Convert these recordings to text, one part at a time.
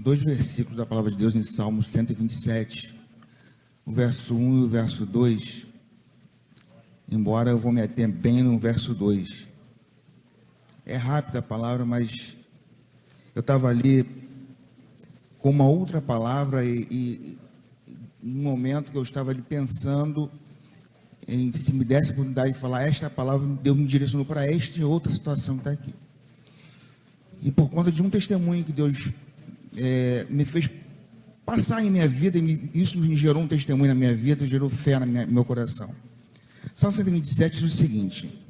dois versículos da palavra de Deus em Salmo 127, o verso 1 e o verso 2, embora eu vou me ater bem no verso 2. É rápida a palavra, mas eu estava ali com uma outra palavra e no momento que eu estava ali pensando em se me desse a oportunidade de falar esta palavra, Deus me direcionou para esta e outra situação que está aqui. E por conta de um testemunho que Deus me fez passar em minha vida, isso me gerou um testemunho na minha vida, gerou fé no meu coração. Salmo 127 diz o seguinte: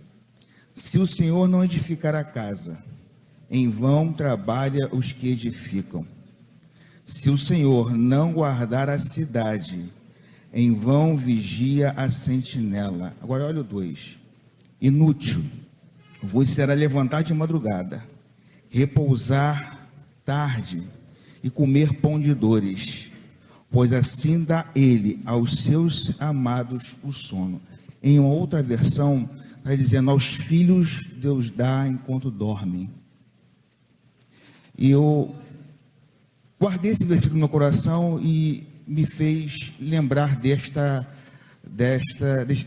se o Senhor não edificar a casa, em vão trabalha os que edificam. Se o Senhor não guardar a cidade, em vão vigia a sentinela. Agora olha o 2. Inútil vos será levantar de madrugada, repousar tarde e comer pão de dores, pois assim dá ele aos seus amados o sono. Em uma outra versão, está dizendo: aos filhos Deus dá enquanto dormem. E eu guardei esse versículo no meu coração e me fez lembrar deste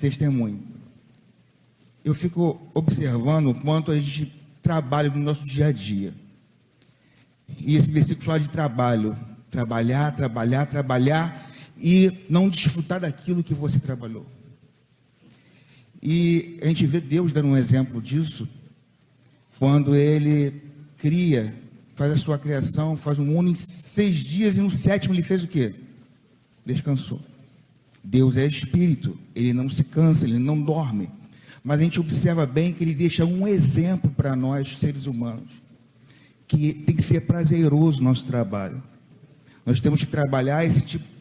testemunho. Eu fico observando o quanto a gente trabalha no nosso dia a dia. E esse versículo fala de trabalho. Trabalhar e não desfrutar daquilo que você trabalhou. E a gente vê Deus dando um exemplo disso, quando Ele cria, faz a sua criação, faz o mundo em 6 dias, e no 7º Ele fez o quê? Descansou. Deus é Espírito, Ele não se cansa, Ele não dorme. Mas a gente observa bem que Ele deixa um exemplo para nós, seres humanos, que tem que ser prazeroso o nosso trabalho. Nós temos que trabalhar e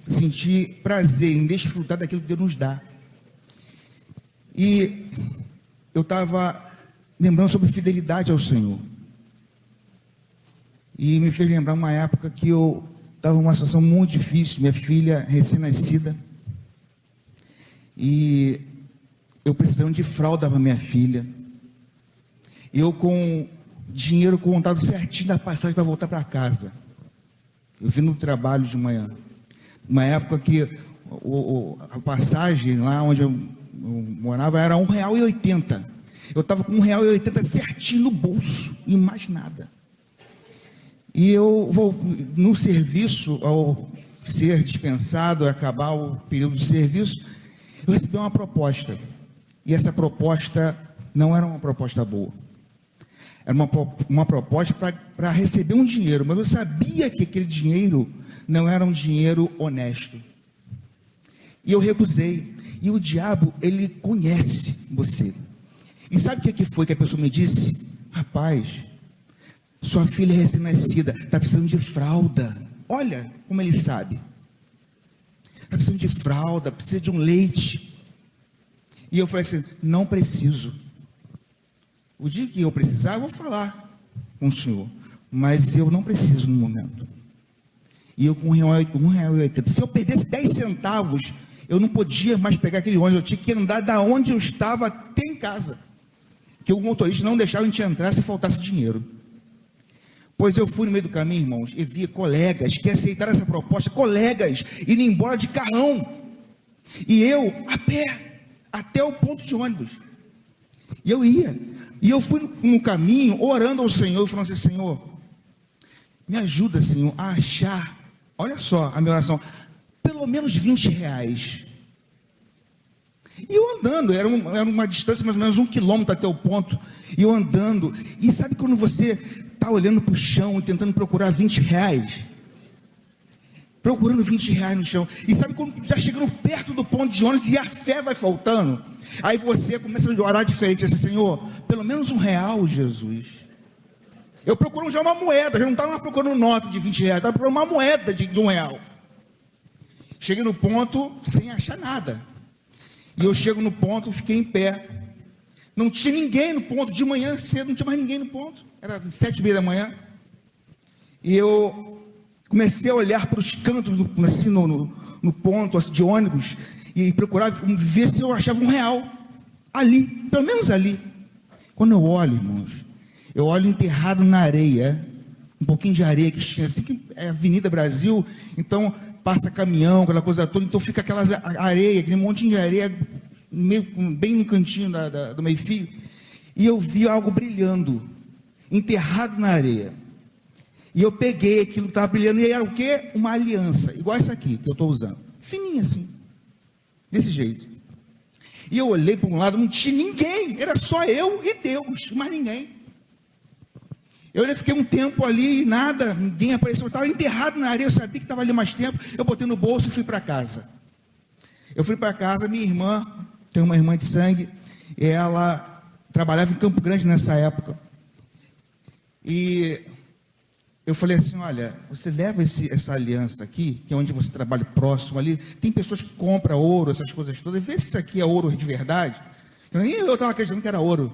sentir prazer em desfrutar daquilo que Deus nos dá. E eu estava lembrando sobre fidelidade ao Senhor. E me fez lembrar uma época que eu estava numa situação muito difícil, minha filha recém-nascida, e eu precisando de fralda para minha filha. Eu com dinheiro contado certinho da passagem para voltar para casa. Eu vim no trabalho de manhã. Uma época que a passagem lá onde eu morava era R$1,80. Eu estava com R$1,80 certinho no bolso e mais nada. E eu vou no serviço, ao ser dispensado, acabar o período de serviço, eu recebi uma proposta. E essa proposta não era uma proposta boa. Era uma proposta para receber um dinheiro, mas eu sabia que aquele dinheiro não era um dinheiro honesto. E eu recusei. E o diabo, ele conhece você. E sabe o que foi que a pessoa me disse? Rapaz, sua filha é recém-nascida, está precisando de fralda. Olha como ele sabe. Está precisando de fralda, precisa de um leite. E eu falei assim: não preciso. O dia que eu precisar, eu vou falar com o senhor. Mas eu não preciso no momento. E eu com R$1,80. Se eu perdesse 10 centavos, eu não podia mais pegar aquele ônibus. Eu tinha que andar da onde eu estava até em casa. Que o motorista não deixava a gente entrar se faltasse dinheiro. Pois eu fui no meio do caminho, irmãos, e vi colegas que aceitaram essa proposta, colegas indo embora de carrão. E eu, a pé, até o ponto de ônibus. E eu ia. E eu fui no caminho, orando ao Senhor, falando assim: Senhor, me ajuda, Senhor, a achar, olha só a minha oração, pelo menos R$20. E eu andando, era uma distância mais ou menos 1 quilômetro até o ponto, e eu andando, e sabe quando você está olhando para o chão e tentando procurar R$20? Procurando R$20 no chão, e sabe quando está chegando perto do ponto de ônibus e a fé vai faltando? Aí você começa a orar diferente, assim: Senhor, pelo menos R$1, Jesus. Eu procuro já uma moeda, já não estava procurando nota de R$20, estava procurando uma moeda de R$1. Cheguei no ponto sem achar nada. E eu chego no ponto, fiquei em pé. Não tinha ninguém no ponto, de manhã cedo, não tinha mais ninguém no ponto. Era 7h30 da manhã. E eu comecei a olhar para os cantos, assim, no ponto assim, de ônibus, e procurar ver se eu achava R$1 ali, pelo menos ali. Quando eu olho, irmãos, eu olho enterrado na areia um pouquinho de areia que tinha, assim, que é Avenida Brasil, então passa caminhão, aquela coisa toda, então fica aquela areia, aquele montinho de areia, bem no cantinho do meio-fio, e eu vi algo brilhando, enterrado na areia. E eu peguei aquilo que estava brilhando, e era o quê? Uma aliança, igual essa aqui, que eu estou usando. Fininha assim, desse jeito. E eu olhei para um lado, não tinha ninguém, era só eu e Deus, mais ninguém. Eu fiquei um tempo ali, nada, ninguém apareceu, eu estava enterrado na areia, eu sabia que estava ali mais tempo, eu botei no bolso e fui para casa. Eu fui para casa, minha irmã, tem uma irmã de sangue, ela trabalhava em Campo Grande nessa época. E eu falei assim, olha, você leva essa aliança aqui, que é onde você trabalha próximo ali, tem pessoas que compram ouro, essas coisas todas, vê se isso aqui é ouro de verdade. Eu estava acreditando que era ouro.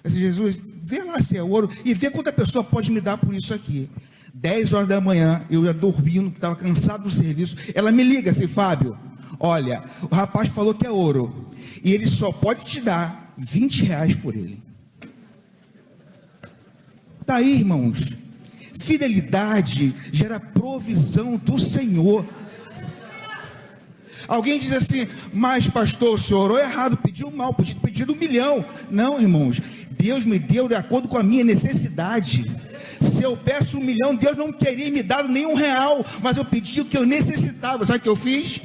Eu disse, Jesus, vê lá se é ouro, e vê quanta pessoa pode me dar por isso aqui. 10 horas da manhã, eu ia dormindo, estava cansado do serviço, ela me liga assim, Fábio, olha, o rapaz falou que é ouro, e ele só pode te dar R$20 por ele. Está aí, irmãos. Fidelidade gera provisão do Senhor. Alguém diz assim, mas pastor, o senhor orou errado, pediu mal, podia ter pedido 1 milhão. Não, irmãos, Deus me deu de acordo com a minha necessidade. Se eu peço 1 milhão, Deus não teria me dado nenhum real, mas eu pedi o que eu necessitava. Sabe o que eu fiz?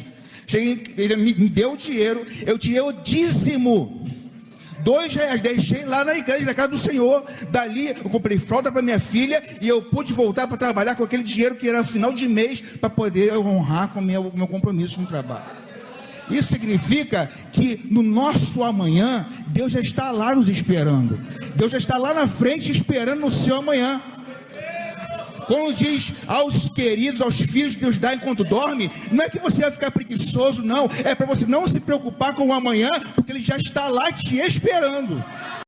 Ele me deu o dinheiro, eu tirei o dízimo, R$2, deixei lá na igreja, na casa do Senhor. Dali eu comprei fralda para minha filha e eu pude voltar para trabalhar com aquele dinheiro que era final de mês, para poder honrar com o meu compromisso no trabalho. Isso significa que no nosso amanhã, Deus já está lá nos esperando. Deus já está lá na frente esperando no seu amanhã. Quando diz aos queridos, aos filhos, Deus dá enquanto dorme, não é que você vai ficar preguiçoso, não. É para você não se preocupar com o amanhã, porque Ele já está lá te esperando.